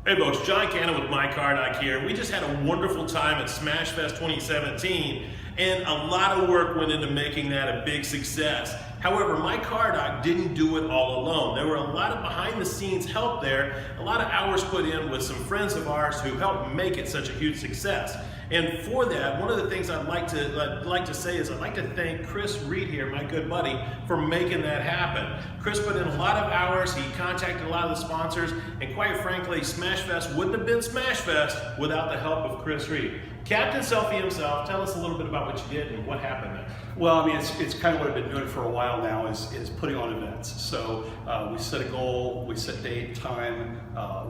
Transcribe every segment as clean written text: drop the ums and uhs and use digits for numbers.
Hey folks, John Cannon with My Car Doc here. We just had a wonderful time at Smash Fest 2017, and a lot of work went into making that a big success. However, My Car Doc didn't do it all alone. There were a lot of behind the scenes help there, a lot of hours put in with some friends of ours who helped make it such a huge success. And for that, one of the things I'd like to say is I'd like to thank Chris Reed here, my good buddy, for making that happen. Chris put in a lot of hours, he contacted a lot of the sponsors, and quite frankly, Smash Fest wouldn't have been Smash Fest without the help of Chris Reed. Captain Selfie himself, tell us a little bit about what you did and what happened there. Well, I mean, it's kind of what I've been doing for a while now is putting on events. So we set a goal, we set date, time,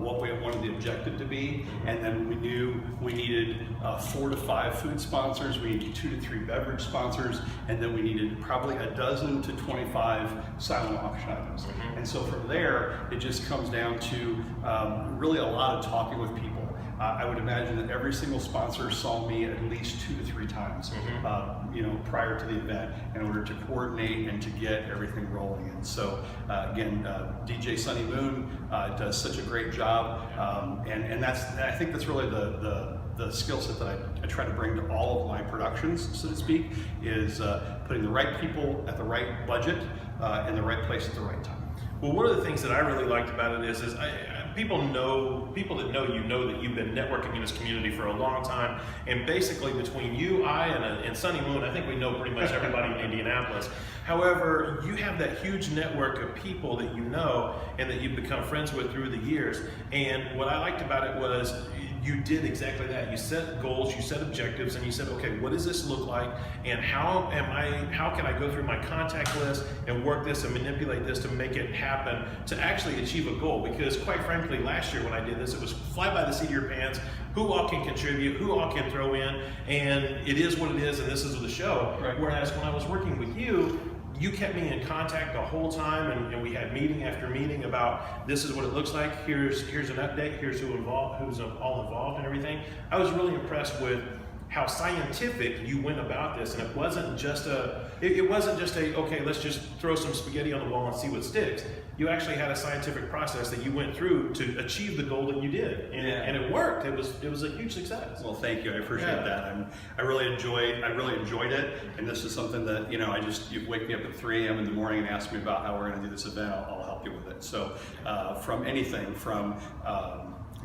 what we wanted the objective to be, and then we knew we needed 4 to 5 food sponsors, we needed 2 to 3 beverage sponsors, and then we needed probably a dozen to 25 silent auction items. And so from there, it just comes down to really a lot of talking with people. I would imagine that every single sponsor saw me at least 2 to 3 times, prior to the event in order to coordinate and to get everything rolling. And so again, DJ Sunny Moon does such a great job, and I think that's really the skill set that I try to bring to all of my productions, so to speak, is putting the right people at the right budget in the right place at the right time. Well, one of the things that I really liked about it is people that know you know that you've been networking in this community for a long time, and basically between you, I, and Sunny Moon, I think we know pretty much everybody in Indianapolis. However, you have that huge network of people that you know and that you've become friends with through the years. And what I liked about it was you did exactly that. You set goals, you set objectives, and you said, okay, what does this look like, and how can I go through my contact list and work this and manipulate this to make it happen to actually achieve a goal? Because quite frankly, last year when I did this, it was fly by the seat of your pants, who all can contribute, who all can throw in, and it is what it is, and this is the show. Right. Whereas when I was working with you, you kept me in contact the whole time, and we had meeting after meeting about this is what it looks like, here's an update, here's who's all involved and everything. I was really impressed with how scientific you went about this, and it wasn't just a okay, let's just throw some spaghetti on the wall and see what sticks. You actually had a scientific process that you went through to achieve the goal that you did, and it worked. It was a huge success. Well, thank you. I appreciate that. I really enjoyed it, and this is something that you wake me up at 3 a.m. in the morning and ask me about how we're going to do this event. I'll help you with it. So from anything from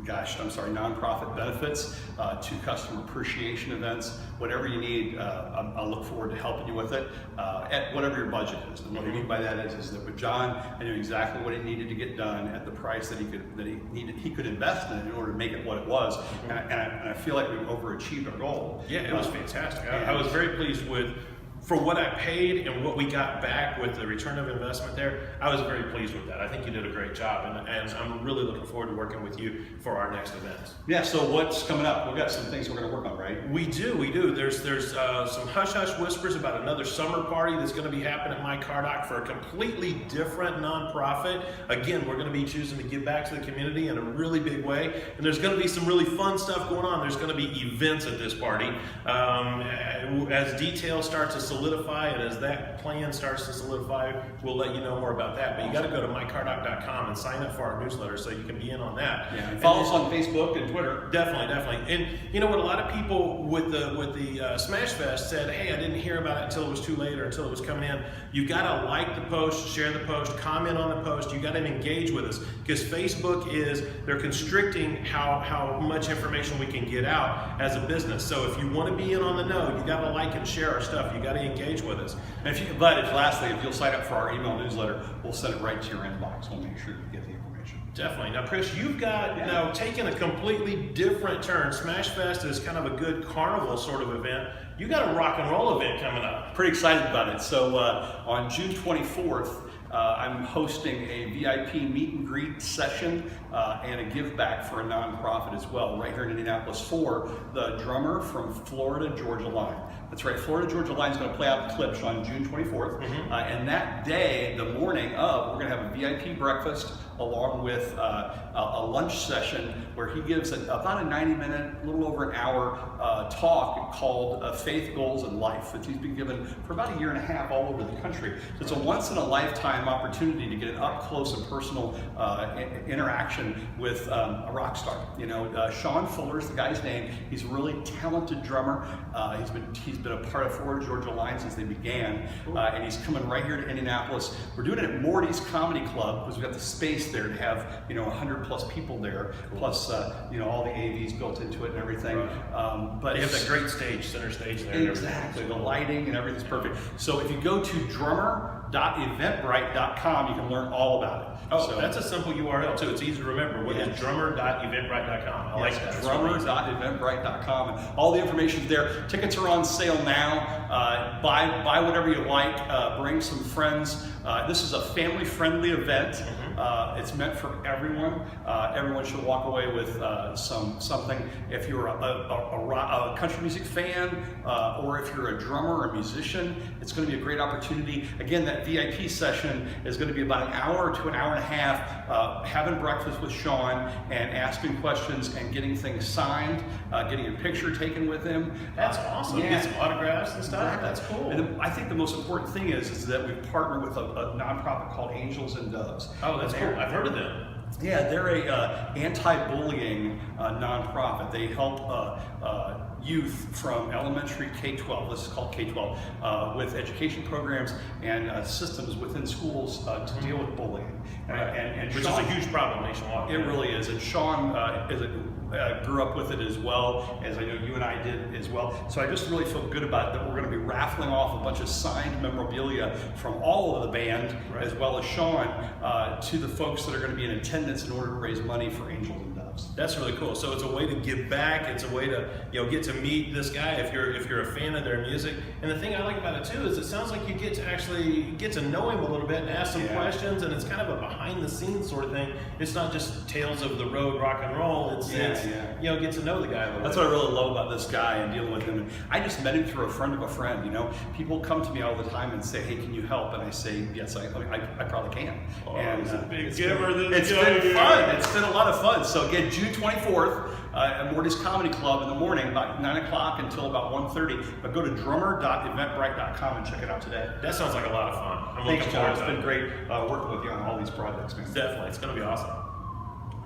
nonprofit benefits to customer appreciation events, whatever you need, I'll look forward to helping you with it at whatever your budget is. And what I mean by that is that with John, I knew exactly what he needed to get done at the price that he could invest in order to make it what it was. And I feel like we overachieved our goal. Yeah, it was fantastic. I was very pleased for what I paid and what we got back with the return of investment there. I was very pleased with that. I think you did a great job, and I'm really looking forward to working with you for our next events. Yeah, so what's coming up? We've got some things we're going to work on, right? We do. There's some hush-hush whispers about another summer party that's going to be happening at My Car Doc for a completely different nonprofit. Again, we're going to be choosing to give back to the community in a really big way, and there's going to be some really fun stuff going on. There's going to be events at this party. As details start to solidify, and as that plan starts to solidify, we'll let you know more about that. But you got to go to mycardoc.com and sign up for our newsletter so you can be in on that. Yeah, and follow us on Facebook and Twitter. Definitely. And you know what? A lot of people with the Smash Fest said, "Hey, I didn't hear about it until it was too late or until it was coming in." You got to like the post, share the post, comment on the post. You got to engage with us, because Facebook they're constricting how much information we can get out as a business. So if you want to be in on the know, you got to like and share our stuff. You got to engage with us. And if you'll sign up for our email newsletter, we'll send it right to your inbox. We'll make sure you get the information. Definitely. Now, Chris, you've got now taken a completely different turn. Smash Fest is kind of a good carnival sort of event. You got a rock and roll event coming up. Pretty excited about it. So on June 24th, I'm hosting a VIP meet and greet session and a give back for a nonprofit as well, right here in Indianapolis, for the drummer from Florida Georgia Line. That's right, Florida Georgia Line is going to play out the clips on June 24th. And that day, the morning of, we're going to have a VIP breakfast along with a lunch session where he gives about a 90-minute, a little over an hour talk called Faith, Goals, and Life, which he's been given for about a year and a half all over the country. So it's a once-in-a-lifetime opportunity to get an up-close and personal interaction with a rock star. You know, Sean Fuller's the guy's name. He's a really talented drummer. He's been a part of Florida Georgia Line since they began, and he's coming right here to Indianapolis. We're doing it at Morty's Comedy Club because we've got the space there to have 100+ people there, plus all the AVs built into it and everything. Right. But they have that great stage, center stage there. Exactly, the lighting and everything's perfect. So if you go to drummer.eventbrite.com, you can learn all about it. Oh, so that's a simple URL too. It's easy to remember. What is drummer.eventbrite.com? I like that. Drummer.eventbrite.com, and all the information's there. Tickets are on sale now. Buy whatever you like. Bring some friends. This is a family-friendly event. It's meant for everyone. Everyone should walk away with something. If you're a country music fan, or if you're a drummer or a musician, it's going to be a great opportunity. Again, that VIP session is going to be about an hour to an hour and a half, having breakfast with Sean and asking questions and getting things signed, getting a picture taken with him. That's awesome. Yeah. Get some autographs and stuff. Exactly. That's cool. And I think the most important thing is that we've partnered with a nonprofit called Angels and Doves. Oh, that's cool. I've heard of them. Yeah, they're a anti-bullying nonprofit. They help youth from elementary K-12, this is called K-12, with education programs and systems within schools to deal with bullying. Which is a huge problem nationwide. It really is. And Sean grew up with it as well, as I know you and I did as well. So I just really feel good about it, that we're going to be raffling off a bunch of signed memorabilia from all of the band, as well as Sean, to the folks that are going to be in attendance in order to raise money for Angels and Doves. That's really cool. So it's a way to give back. It's a way to get to meet this guy if you're a fan of their music. And the thing I like about it too is it sounds like you get to actually get to know him a little bit and ask some questions, and it's kind of a behind the scenes sort of thing. It's not just tales of the road rock and roll. It's get to know the guy a little bit. That's what I really love about this guy and dealing with him. And I just met him through a friend of a friend. People come to me all the time and say, "Hey, can you help?" And I say, "Yes, I probably can." Oh, and he's a big giver. It's been fun. It's been a lot of fun. So again, June 24th at Morty's Comedy Club in the morning, about 9 o'clock until about 1:30. But go to drummer.eventbrite.com and check it out today. That sounds like a lot of fun. I'm Thanks, looking John. forward to It's it. been great working with you on all these projects, man. Definitely. It's going to be awesome.